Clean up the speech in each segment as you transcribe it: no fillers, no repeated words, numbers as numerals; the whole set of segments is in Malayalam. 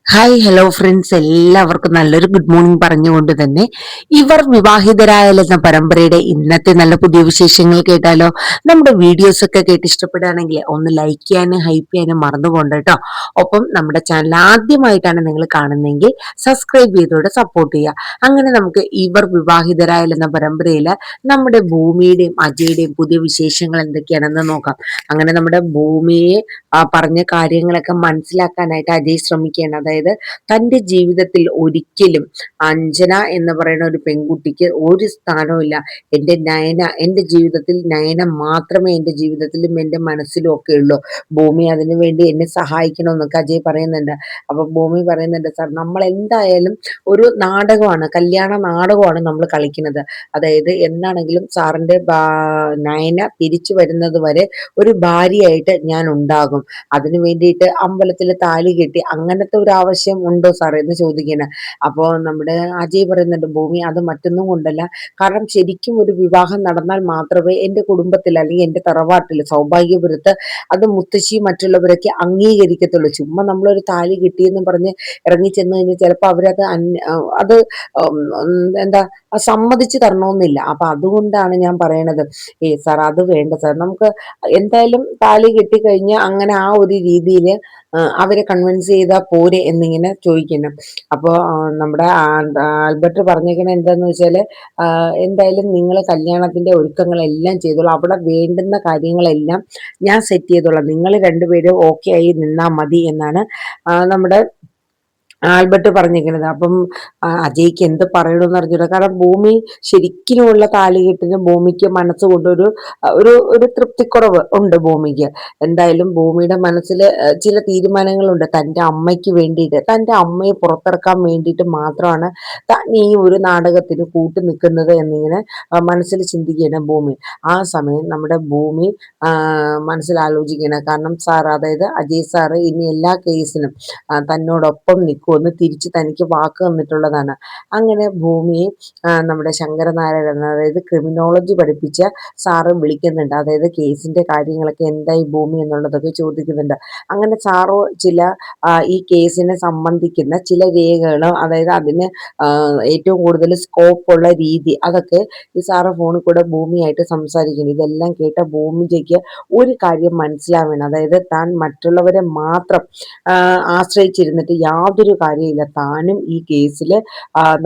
ഹായ് ഹലോ ഫ്രണ്ട്സ്, എല്ലാവർക്കും നല്ലൊരു ഗുഡ് മോർണിംഗ് പറഞ്ഞുകൊണ്ട് തന്നെ ഇവർ വിവാഹിതരായാലെന്ന പരമ്പരയുടെ ഇന്നത്തെ നല്ല പുതിയ വിശേഷങ്ങൾ കേട്ടാലോ. നമ്മുടെ വീഡിയോസ് ഒക്കെ കേട്ട് ഇഷ്ടപ്പെടുകയാണെങ്കിൽ ഒന്ന് ലൈക്ക് ചെയ്യാനും ഹൈപ്പ് ചെയ്യാനും മറന്നു പോകണ്ട കേട്ടോ. ഒപ്പം നമ്മുടെ ചാനൽ ആദ്യമായിട്ടാണ് നിങ്ങൾ കാണുന്നതെങ്കിൽ സബ്സ്ക്രൈബ് ചെയ്തോടെ സപ്പോർട്ട് ചെയ്യുക. അങ്ങനെ നമുക്ക് ഇവർ വിവാഹിതരായാലെന്ന പരമ്പരയിൽ നമ്മുടെ ഭൂമിയുടെയും അജയുടെയും പുതിയ വിശേഷങ്ങൾ എന്തൊക്കെയാണെന്ന് നോക്കാം. അങ്ങനെ നമ്മുടെ ഭൂമിയെ പറഞ്ഞ കാര്യങ്ങളൊക്കെ മനസ്സിലാക്കാനായിട്ട് അജയ് ശ്രമിക്കുകയാണ്. അതായത് തൻ്റെ ജീവിതത്തിൽ ഒരിക്കലും അഞ്ജന എന്ന് പറയുന്ന ഒരു പെൺകുട്ടിക്ക് ഒരു സ്ഥാനവും ഇല്ല. എൻ്റെ ജീവിതത്തിൽ നയന മാത്രമേ എൻ്റെ ജീവിതത്തിലും എൻ്റെ മനസ്സിലും ഒക്കെ ഉള്ളൂ. ഭൂമി അതിനു വേണ്ടി എന്നെ സഹായിക്കണമെന്നൊക്കെ അജയ് പറയുന്നുണ്ട്. അപ്പൊ ഭൂമി പറയുന്നുണ്ട്, സാർ നമ്മൾ എന്തായാലും ഒരു നാടകമാണ്, കല്യാണ നാടകമാണ് നമ്മൾ കളിക്കുന്നത്. അതായത് എന്താണെങ്കിലും സാറിന്റെ നയന തിരിച്ചു വരുന്നത് വരെ ഒരു ഭാര്യയായിട്ട് ഞാൻ ഉണ്ടാകും. അതിനു വേണ്ടിയിട്ട് അമ്പലത്തിൽ താലി കെട്ടി അങ്ങനത്തെ ഒരു ആവശ്യം ഉണ്ടോ സാറേ എന്ന് ചോദിക്കണം. അപ്പോൾ നമ്മുടെ അജയ് പറയുന്നുണ്ട്, ഭൂമി അത് മറ്റൊന്നും കൊണ്ടല്ല. കാരണം ശരിക്കും ഒരു വിവാഹം നടന്നാൽ മാത്രമേ എൻ്റെ കുടുംബത്തിൽ അല്ലെങ്കിൽ എൻ്റെ തറവാട്ടിൽ സൗഭാഗ്യപുരത്ത് അത് മുത്തശ്ശി മറ്റുള്ളവരൊക്കെ അംഗീകരിക്കത്തുള്ളൂ. ചുമ്മാ നമ്മളൊരു താലി കിട്ടിയെന്ന് പറഞ്ഞ് ഇറങ്ങി ചെന്ന് കഴിഞ്ഞാൽ ചിലപ്പോൾ അവരത് അത് എന്താ സമ്മതിച്ചു തരണമെന്നില്ല. അപ്പൊ അതുകൊണ്ടാണ് ഞാൻ പറയണത്, സാർ അത് വേണ്ട സാർ, നമുക്ക് എന്തായാലും താലി കെട്ടിക്കഴിഞ്ഞ് അങ്ങനെ ആ ഒരു രീതിയിൽ അവരെ കൺവിൻസ് ചെയ്താൽ പോരെ എന്നിങ്ങനെ ചോദിക്കണം. അപ്പോൾ നമ്മുടെ ആൽബർട്ട് പറഞ്ഞേക്കണ എന്താന്ന് വെച്ചാൽ, എന്തായാലും നിങ്ങൾ കല്യാണത്തിന്റെ ഒരുക്കങ്ങളെല്ലാം ചെയ്തോളൂ, അവിടെ വേണ്ടുന്ന കാര്യങ്ങളെല്ലാം ഞാൻ സെറ്റ് ചെയ്തോളാം, നിങ്ങൾ രണ്ടുപേരും ഓക്കെ ആയി നിന്നാൽ മതി എന്നാണ് നമ്മുടെ ആൽബർട്ട് പറഞ്ഞിരിക്കുന്നത്. അപ്പം അജയ്ക്ക് എന്ത് പറയണമെന്ന് അറിഞ്ഞൂടാ. കാരണം ഭൂമി ശരിക്കുമുള്ള താലികെട്ടിന് ഭൂമിക്ക് മനസ്സുകൊണ്ട് ഒരു ഒരു തൃപ്തിക്കുറവ് ഉണ്ട് ഭൂമിക്ക്. എന്തായാലും ഭൂമിയുടെ മനസ്സിൽ ചില തീരുമാനങ്ങളുണ്ട്. തൻ്റെ അമ്മയ്ക്ക് വേണ്ടിയിട്ട്, തൻ്റെ അമ്മയെ പുറത്തിറക്കാൻ വേണ്ടിയിട്ട് മാത്രമാണ് താൻ ഈ ഒരു നാടകത്തിന് കൂട്ടു നിൽക്കുന്നത് എന്നിങ്ങനെ മനസ്സിൽ ചിന്തിക്കുകയാണ് ഭൂമി. ആ സമയം നമ്മുടെ ഭൂമി മനസ്സിൽ ആലോചിക്കണം. കാരണം സാർ, അതായത് അജയ് സാറ് ഇനി എല്ലാ കേസിനും തന്നോടൊപ്പം നിൽക്കുമെന്ന് തിരിച്ച് തനിക്ക് വാക്ക് തന്നിട്ടുള്ളതാണ്. അങ്ങനെ ഭൂമിയെ നമ്മുടെ ശങ്കരനാരായണൻ, അതായത് ക്രിമിനോളജി പഠിപ്പിച്ച സാറ് വിളിക്കുന്നുണ്ട്. അതായത് കേസിന്റെ കാര്യങ്ങളൊക്കെ എന്തായി ഭൂമി എന്നുള്ളതൊക്കെ ചോദിക്കുന്നുണ്ട്. അങ്ങനെ സാറ് ചില ഈ കേസിനെ സംബന്ധിക്കുന്ന ചില രേഖകളും, അതായത് അതിന് ഏറ്റവും കൂടുതൽ സ്കോപ്പ് ഉള്ള രീതി, അതൊക്കെ ഈ സാറ് ഫോണിൽ കൂടെ ഭൂമിയായിട്ട് സംസാരിക്കുന്നു. ഇതെല്ലാം കേട്ട ഭൂമിജയ്ക്ക് ഒരു കാര്യം മനസ്സിലാവണം. അതായത് താൻ മറ്റുള്ളവരെ മാത്രം ആശ്രയിച്ചിരുന്നിട്ട് യാതൊരു കാര്യമില്ല. താനും ഈ കേസിൽ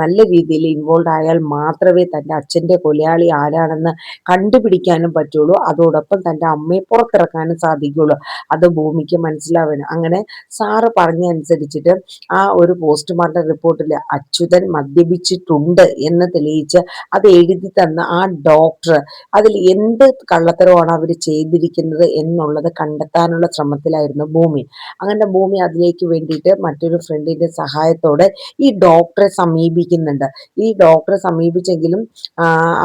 നല്ല രീതിയിൽ ഇൻവോൾവ് ആയാൽ മാത്രമേ തൻ്റെ അച്ഛൻ്റെ കൊലയാളി ആരാണെന്ന് കണ്ടുപിടിക്കാനും പറ്റുള്ളൂ. അതോടൊപ്പം തൻ്റെ അമ്മയെ പുറത്തിറക്കാനും സാധിക്കുള്ളൂ. അത് ഭൂമിക്ക് മനസ്സിലാവണം. അങ്ങനെ സാറ് പറഞ്ഞനുസരിച്ചിട്ട് ആ ഒരു പോസ്റ്റ്മോർട്ടം റിപ്പോർട്ടിൽ അച്യുതൻ മദ്യപിച്ചിട്ടുണ്ട് എന്ന് തെളിയിച്ച് അത് എഴുതി തന്ന ആ ഡോക്ടർ അതിൽ എന്ത് കള്ളത്തരമാണ് അവർ ചെയ്തിരിക്കുന്നത് എന്നുള്ളത് കണ്ടെത്താനുള്ള ശ്രമത്തിലായിരുന്നു ഭൂമി. അങ്ങനെ ഭൂമി അതിലേക്ക് വേണ്ടിയിട്ട് മറ്റൊരു ഫ്രണ്ടിന്റെ സഹായത്തോടെ ഈ ഡോക്ടറെ സമീപിക്കുന്നുണ്ട്. ഈ ഡോക്ടറെ സമീപിച്ചെങ്കിലും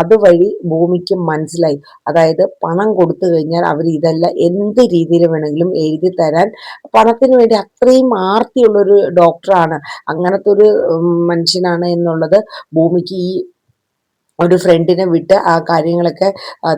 അതുവഴി ഭൂമിക്ക് മനസ്സിലായി, അതായത് പണം കൊടുത്തു കഴിഞ്ഞാൽ അവർ ഇതെല്ലാം എന്ത് രീതിയിൽ വേണമെങ്കിലും എഴുതി തരാൻ പണത്തിന് വേണ്ടി അത്രയും ആർത്തിയുള്ളൊരു ഡോക്ടറാണ്, അങ്ങനത്തെ ഒരു മനുഷ്യനാണ് എന്നുള്ളത് ഭൂമിക്ക് ഈ ഒരു ഫ്രണ്ടിനെ വിട്ട് ആ കാര്യങ്ങളൊക്കെ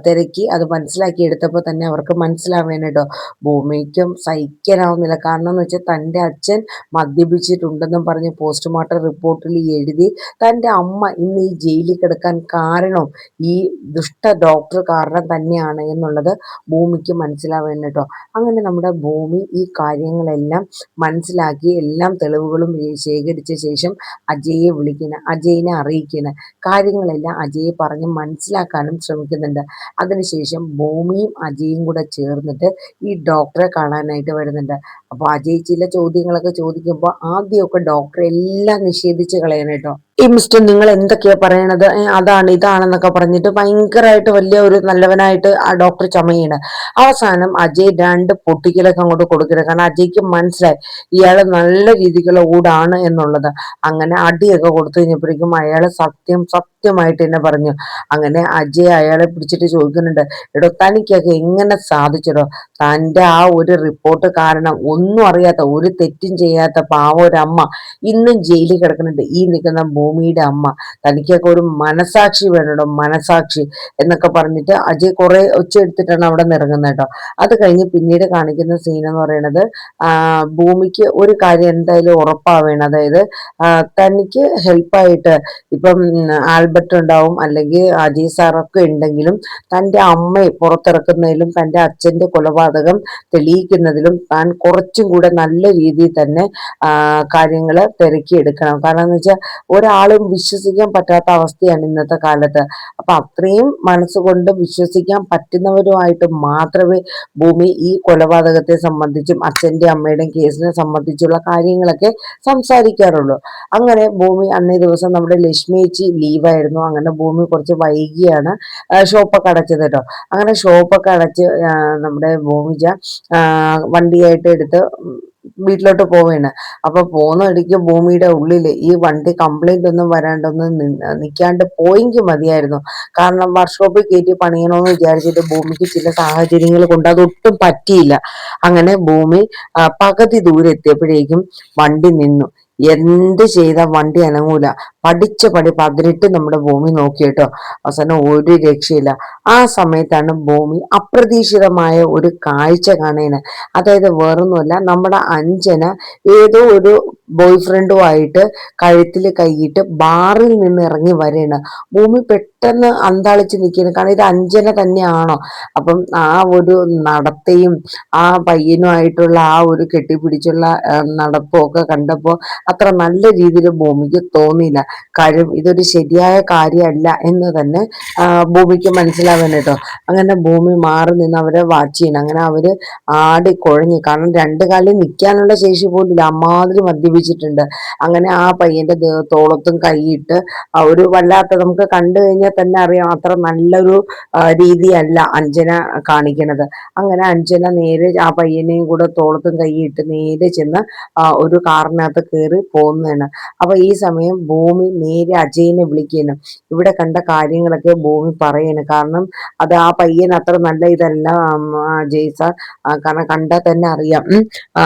തിരക്കി അത് മനസ്സിലാക്കി എടുത്തപ്പോൾ തന്നെ അവർക്ക് മനസ്സിലാവേണം കേട്ടോ. ഭൂമിക്കും സഹിക്കാനാവുന്നില്ല. കാരണം എന്ന് വെച്ചാൽ തൻ്റെ അച്ഛൻ മദ്യപിച്ചിട്ടുണ്ടെന്നും പറഞ്ഞ് പോസ്റ്റ്മോർട്ടം റിപ്പോർട്ടിൽ എഴുതി തൻ്റെ അമ്മ ഇന്ന് ഈ ജയിലിൽ കിടക്കാൻ കാരണം ഈ ദുഷ്ട ഡോക്ടർ കാരണം തന്നെയാണ് എന്നുള്ളത് ഭൂമിക്ക് മനസ്സിലാവേണം കേട്ടോ. അങ്ങനെ നമ്മുടെ ഭൂമി ഈ കാര്യങ്ങളെല്ലാം മനസ്സിലാക്കി എല്ലാ തെളിവുകളും ശേഖരിച്ച ശേഷം അജയെ വിളിക്കണം, അജയിനെ അറിയിക്കണം. കാര്യങ്ങളെല്ലാം അജയെ പറഞ്ഞ് മനസ്സിലാക്കാനും ശ്രമിക്കുന്നുണ്ട്. അതിനുശേഷം ഭൂമിയും അജയും കൂടെ ചേർന്നിട്ട് ഈ ഡോക്ടറെ കാണാനായിട്ട് വരുന്നുണ്ട്. അപ്പോൾ അജയ് ചില ചോദ്യങ്ങളൊക്കെ ചോദിക്കുമ്പോൾ ആദ്യമൊക്കെ ഡോക്ടറെ എല്ലാം നിഷേധിച്ച് കളയണം കേട്ടോ. ഈ മിസ്റ്റർ നിങ്ങൾ എന്തൊക്കെയാ പറയണത്, അതാണ് ഇതാണെന്നൊക്കെ പറഞ്ഞിട്ട് ഭയങ്കരമായിട്ട് വലിയ ഒരു നല്ലവനായിട്ട് ആ ഡോക്ടർ ചമയാണ്. അവസാനം അജയ് രണ്ട് പൊട്ടിക്കലൊക്കെ അങ്ങോട്ട് കൊടുക്കണം. കാരണം അജയ്ക്ക് മനസ്സിലായി ഇയാൾ നല്ല രീതിക്കുള്ള ഊടാണ് എന്നുള്ളത്. അങ്ങനെ അടിയൊക്കെ കൊടുത്തു കഴിഞ്ഞപ്പോഴേക്കും അയാൾ സത്യമായിട്ട് തന്നെ പറഞ്ഞു. അങ്ങനെ അജയ് അയാളെ പിടിച്ചിട്ട് ചോദിക്കുന്നുണ്ട്, എടോ തനിക്കൊക്കെ എങ്ങനെ സാധിച്ചടോ, തൻ്റെ ആ ഒരു റിപ്പോർട്ട് കാരണം ഒന്നും അറിയാത്ത, ഒരു തെറ്റും ചെയ്യാത്ത പാവ ഒരമ്മ ഇന്നും ജയിലിൽ കിടക്കുന്നുണ്ട്. ഈ നിൽക്കുന്ന ഭൂമിയുടെ അമ്മ. തനിക്കൊക്കെ ഒരു മനസാക്ഷി വേണോ, മനസാക്ഷി എന്നൊക്കെ പറഞ്ഞിട്ട് അജയ് കുറെ ഒച്ച എടുത്തിട്ടാണ് അവിടെ നിന്ന് ഇറങ്ങുന്നത് കേട്ടോ. അത് കഴിഞ്ഞ് പിന്നീട് കാണിക്കുന്ന സീൻ എന്ന് പറയുന്നത് ഭൂമിക്ക് ഒരു കാര്യം എന്തായാലും ഉറപ്പാവേണം. അതായത് തനിക്ക് ഹെൽപ്പായിട്ട് ഇപ്പം ആൽബർട്ട് ഉണ്ടാവും, അല്ലെങ്കിൽ അജയ് സാറൊക്കെ ഉണ്ടെങ്കിലും തൻ്റെ അമ്മയെ പുറത്തിറക്കുന്നതിലും തൻ്റെ അച്ഛൻ്റെ കൊലപാതകം തെളിയിക്കുന്നതിലും താൻ കുറച്ചും കൂടെ നല്ല രീതിയിൽ തന്നെ കാര്യങ്ങൾ തിരക്കിയെടുക്കണം. കാരണം എന്ന് വെച്ചാൽ ഒരാളും വിശ്വസിക്കാൻ പറ്റാത്ത അവസ്ഥയാണ് ഇന്നത്തെ കാലത്ത്. അപ്പൊ അത്രയും മനസ്സുകൊണ്ട് വിശ്വസിക്കാൻ പറ്റുന്നവരുമായിട്ട് മാത്രമേ ഭൂമി ഈ കൊലപാതകത്തെ സംബന്ധിച്ചും അച്ഛൻ്റെ അമ്മയുടെയും കേസിനെ സംബന്ധിച്ചുള്ള കാര്യങ്ങളൊക്കെ സംസാരിക്കാറുള്ളൂ. അങ്ങനെ ഭൂമി അന്നേ ദിവസം നമ്മുടെ ലക്ഷ്മിയേച്ചി ലീവായിരുന്നു. അങ്ങനെ ഭൂമി കുറച്ച് വൈകിയാണ് ഷോപ്പൊക്കെ അടച്ചത് കേട്ടോ. അങ്ങനെ ഷോപ്പൊക്കെ അടച്ച് നമ്മുടെ ഭൂമിജ വണ്ടിയായിട്ട് എടുത്ത് വീട്ടിലോട്ട് പോവുകയാണ്. അപ്പൊ പോകുന്ന ഇടയ്ക്ക് ഭൂമിയുടെ ഉള്ളില് ഈ വണ്ടി കംപ്ലൈന്റ് ഒന്നും വരാണ്ടൊന്നും നിൽക്കാണ്ട് പോയെങ്കിൽ മതിയായിരുന്നു. കാരണം വർക്ക്ഷോപ്പിൽ കയറ്റി പണിയണമെന്ന് വിചാരിച്ചിട്ട് ഭൂമിക്ക് ചില സാഹചര്യങ്ങൾ കൊണ്ട് അതൊട്ടും പറ്റിയില്ല. അങ്ങനെ ഭൂമി പകുതി ദൂരെ എത്തിയപ്പോഴേക്കും വണ്ടി നിന്നു. എന്ത് ചെയ്ത വണ്ടി അനങ്ങൂല. പഠിച്ച പടി 18 നമ്മുടെ ഭൂമി നോക്കി കേട്ടോ. അവസാനം ഒരു രക്ഷയില്ല. ആ സമയത്താണ് ഭൂമി അപ്രതീക്ഷിതമായ ഒരു കാഴ്ച കാണുന്നത്. അതായത് വേറൊന്നുമല്ല, നമ്മുടെ അഞ്ജന ഏതോ ഒരു ബോയ് ഫ്രണ്ടുമായിട്ട് കഴുത്തിൽ കൈയിട്ട് ബാറിൽ നിന്ന് ഇറങ്ങി വരെയാണ്. ഭൂമി പെട്ടെന്ന് അന്താളിച്ച് നിൽക്കുന്നു. കാരണം ഇത് അഞ്ജന തന്നെയാണോ? അപ്പം ആ ഒരു നടത്തെയും ആ പയ്യനുമായിട്ടുള്ള ആ ഒരു കെട്ടിപ്പിടിച്ചുള്ള നടപ്പും ഒക്കെ കണ്ടപ്പോൾ അത്ര നല്ല രീതിയിൽ ഭൂമിക്ക് തോന്നിയില്ല. കാര്യം ഇതൊരു ശരിയായ കാര്യമല്ല എന്ന് തന്നെ ഭൂമിക്ക് മനസ്സിലാവാൻ കേട്ടോ. അങ്ങനെ ഭൂമി മാറി നിന്ന് അവരെ വാച്ച് ചെയ്യണം. അങ്ങനെ അവര് ആടി കുഴഞ്ഞു. കാരണം രണ്ടു കാലിൽ നിൽക്കാനുള്ള ശേഷി പോലും ഇല്ല, അമ്മാതിരി മദ്യപിച്ചിട്ടുണ്ട്. അങ്ങനെ ആ പയ്യന്റെ തോളത്തും കൈയിട്ട് ഒരു വല്ലാത്ത, നമുക്ക് കണ്ടു കഴിഞ്ഞാൽ തന്നെ അറിയാം അത്ര നല്ലൊരു രീതിയല്ല അഞ്ജന കാണിക്കണത്. അങ്ങനെ അഞ്ജന നേരെ ആ പയ്യനെയും കൂടെ തോളത്തും കൈയിട്ട് നേരെ ചെന്ന് ഒരു കാറിനകത്ത് കയറി പോകുന്നതാണ്. അപ്പൊ ഈ സമയം ഭൂമി നേരെ അജയിനെ വിളിക്കുകയാണ്. ഇവിടെ കണ്ട കാര്യങ്ങളൊക്കെ ഭൂമി പറയാണ്. കാരണം അത് ആ പയ്യൻ അത്ര നല്ല ഇതല്ല അജയ് സാർ. കാരണം കണ്ടാൽ തന്നെ അറിയാം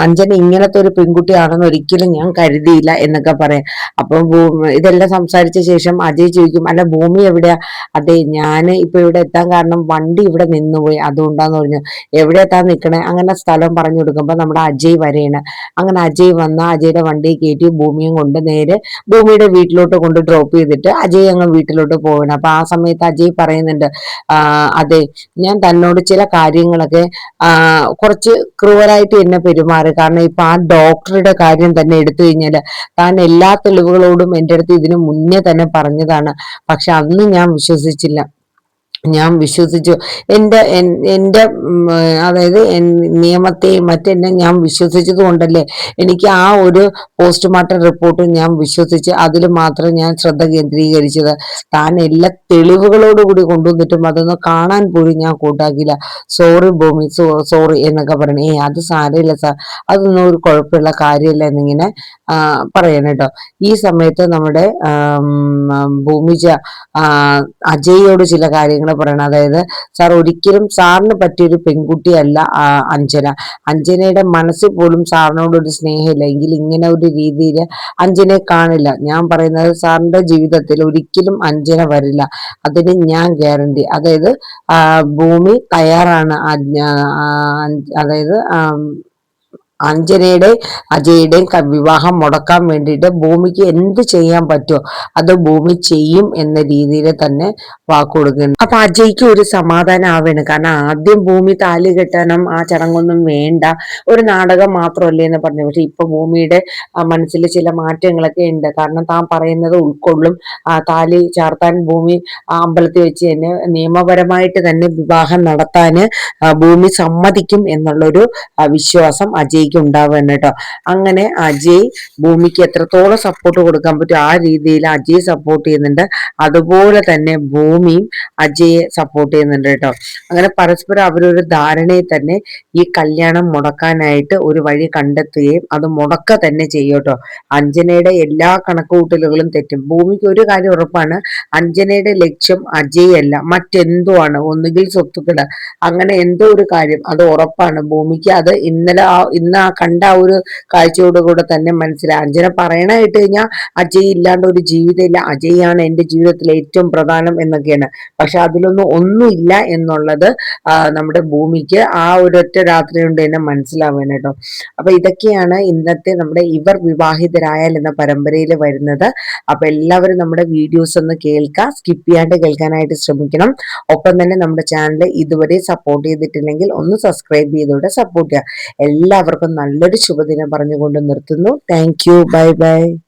അഞ്ജന ഇങ്ങനത്തെ ഒരു പെൺകുട്ടിയാണെന്ന് ഒരിക്കലും ഞാൻ കരുതിയില്ല എന്നൊക്കെ പറയാം. അപ്പൊ ഇതെല്ലാം സംസാരിച്ച ശേഷം അജയ് ചോദിക്കും, അല്ല ഭൂമി എവിടെയാ? അതെ, ഞാൻ ഇപ്പൊ ഇവിടെ എത്താൻ കാരണം വണ്ടി ഇവിടെ നിന്നുപോയി, അതുകൊണ്ടാന്ന് പറഞ്ഞു. എവിടെ എത്താൻ നിൽക്കണേ? അങ്ങനെ സ്ഥലം പറഞ്ഞു കൊടുക്കുമ്പോ നമ്മുടെ അജയ് വരെയാണ്. അങ്ങനെ അജയ് വന്ന അജയുടെ വണ്ടിയിൽ കയറ്റി ഭൂമിയും കൊണ്ട് നേരെ ഭൂമിയുടെ വീട്ടിലോട്ട് കൊണ്ട് ഡ്രോപ്പ് ചെയ്തിട്ട് അജയ് അങ്ങ് വീട്ടിലോട്ട് പോകണം. അപ്പൊ ആ സമയത്ത് അജയ് പറയുന്നുണ്ട്, അതെ, ഞാൻ തന്നോട് ചില കാര്യങ്ങളൊക്കെ കുറച്ച് ക്രൂവലായിട്ട് എന്നെ പെരുമാറി. കാരണം ഇപ്പൊ ആ ഡോക്ടറുടെ കാര്യം തന്നെ എടുത്തു കഴിഞ്ഞാല് താൻ എല്ലാ തെളിവുകളോടും എൻ്റെ അടുത്ത് ഇതിനു മുന്നേ തന്നെ പറഞ്ഞതാണ്. പക്ഷെ അന്ന് ഞാൻ വിശ്വസിച്ചില്ല. ഞാൻ വിശ്വസിച്ചു എൻ്റെ അതായത് നിയമത്തെയും മറ്റെല്ലാം ഞാൻ വിശ്വസിച്ചത് കൊണ്ടല്ലേ എനിക്ക് ആ ഒരു പോസ്റ്റ്മോർട്ടം റിപ്പോർട്ട് ഞാൻ വിശ്വസിച്ച് അതിൽ മാത്രം ഞാൻ ശ്രദ്ധ കേന്ദ്രീകരിച്ചത്. താൻ എല്ലാ തെളിവുകളോടുകൂടി കൊണ്ടുവന്നിട്ടും അതൊന്നും കാണാൻ പോലും ഞാൻ കൂട്ടാക്കില്ല. സോറി ഭൂമി, സോറി എന്നൊക്കെ പറയണേ. അത് സാരമില്ല സാർ, അതൊന്നും ഒരു കുഴപ്പമുള്ള കാര്യമില്ല എന്നിങ്ങനെ പറയണം കേട്ടോ. ഈ സമയത്ത് നമ്മുടെ ഭൂമിജ അജയോട് ചില കാര്യങ്ങൾ പറയണം. അതായത് സാർ, ഒരിക്കലും സാറിന് പറ്റിയൊരു പെൺകുട്ടിയല്ല അഞ്ജന. അഞ്ജനയുടെ മനസ്സിൽ പോലും സാറിനോട് ഒരു സ്നേഹമില്ല എങ്കിൽ ഇങ്ങനെ ഒരു രീതിയിൽ അഞ്ജനയെ കാണില്ല. ഞാൻ പറയുന്നത് സാറിന്റെ ജീവിതത്തിൽ ഒരിക്കലും അഞ്ജന വരില്ല, അതിന് ഞാൻ ഗ്യാരണ്ടി. അതായത് ഭൂമി തയ്യാറാണ്. അതായത് അഞ്ജനയുടെ അജയുടെയും വിവാഹം മുടക്കാൻ വേണ്ടിയിട്ട് ഭൂമിക്ക് എന്ത് ചെയ്യാൻ പറ്റുമോ അത് ഭൂമി ചെയ്യും എന്ന രീതിയിൽ തന്നെ വാക്ക് കൊടുക്കുന്നു. അപ്പൊ അജയ്ക്ക് ഒരു സമാധാനം ആവാണ്. കാരണം ആദ്യം ഭൂമി താലി കെട്ടാനും ആ ചടങ്ങൊന്നും വേണ്ട, ഒരു നാടകം മാത്രമല്ലേ എന്ന് പറഞ്ഞു. പക്ഷെ ഇപ്പൊ ഭൂമിയുടെ മനസ്സിൽ ചില മാറ്റങ്ങളൊക്കെ ഉണ്ട്. കാരണം താൻ പറയുന്നത് ഉൾക്കൊള്ളും. താലി ചാർത്താൻ ഭൂമി അമ്പലത്തിൽ വെച്ച് തന്നെ നിയമപരമായിട്ട് തന്നെ വിവാഹം നടത്താന് ഭൂമി സമ്മതിക്കും എന്നുള്ളൊരു വിശ്വാസം അജയ്ക്ക് ഭൂമിക്ക് ഉണ്ടാവുക കേട്ടോ. അങ്ങനെ അജയ് ഭൂമിക്ക് എത്രത്തോളം സപ്പോർട്ട് കൊടുക്കാൻ പറ്റും ആ രീതിയിൽ അജയ് സപ്പോർട്ട് ചെയ്യുന്നുണ്ട്. അതുപോലെ തന്നെ ഭൂമിയും അജയെ സപ്പോർട്ട് ചെയ്യുന്നുണ്ട് കേട്ടോ. അങ്ങനെ പരസ്പരം അവരൊരു ധാരണയിൽ തന്നെ ഈ കല്യാണം മുടക്കാനായിട്ട് ഒരു വഴി കണ്ടെത്തുകയും അത് മുടക്ക തന്നെ ചെയ്യും കേട്ടോ. അഞ്ജനയുടെ എല്ലാ കണക്കുകൂട്ടലുകളും തെറ്റും. ഭൂമിക്ക് ഒരു കാര്യം ഉറപ്പാണ്, അഞ്ജനയുടെ ലക്ഷ്യം അജയ് അല്ല, മറ്റെന്തോ ആണ്. ഒന്നുകിൽ സ്വത്തുക്കള്, അങ്ങനെ എന്തോ ഒരു കാര്യം അത് ഉറപ്പാണ് ഭൂമിക്ക്. അത് ഇന്ന് ആ കണ്ട ആ ഒരു കാഴ്ചയോടുകൂടെ തന്നെ മനസ്സിലായി. അഞ്ജന പറയണ കേട്ട് കഴിഞ്ഞാൽ അജയ് ഇല്ലാണ്ട് ഒരു ജീവിതമില്ല, അജയാണ് എന്റെ ജീവിതത്തിലെ ഏറ്റവും പ്രധാനം എന്നൊക്കെയാണ്. പക്ഷെ അതിലൊന്നും ഒന്നുമില്ല എന്നുള്ളത് നമ്മുടെ ഭൂമിക്ക് ആ ഒരൊറ്റ രാത്രി കൊണ്ട് തന്നെ മനസ്സിലാവാൻ കേട്ടോ. അപ്പൊ ഇതൊക്കെയാണ് ഇന്നത്തെ നമ്മുടെ ഇവർ വിവാഹിതരായാൽ എന്ന പരമ്പരയിൽ വരുന്നത്. അപ്പൊ എല്ലാവരും നമ്മുടെ വീഡിയോസ് ഒന്ന് കേൾക്കുക, സ്കിപ്പ് ചെയ്യാണ്ട് കേൾക്കാനായിട്ട് ശ്രമിക്കണം. ഒപ്പം തന്നെ നമ്മുടെ ചാനൽ ഇതുവരെ സപ്പോർട്ട് ചെയ്തിട്ടില്ലെങ്കിൽ ഒന്ന് സബ്സ്ക്രൈബ് ചെയ്തോടെ സപ്പോർട്ട് ചെയ്യുക. എല്ലാവർക്കും നല്ലൊരു ശുഭദിനം പറഞ്ഞുകൊണ്ട് നിർത്തുന്നു. Thank you. Bye bye.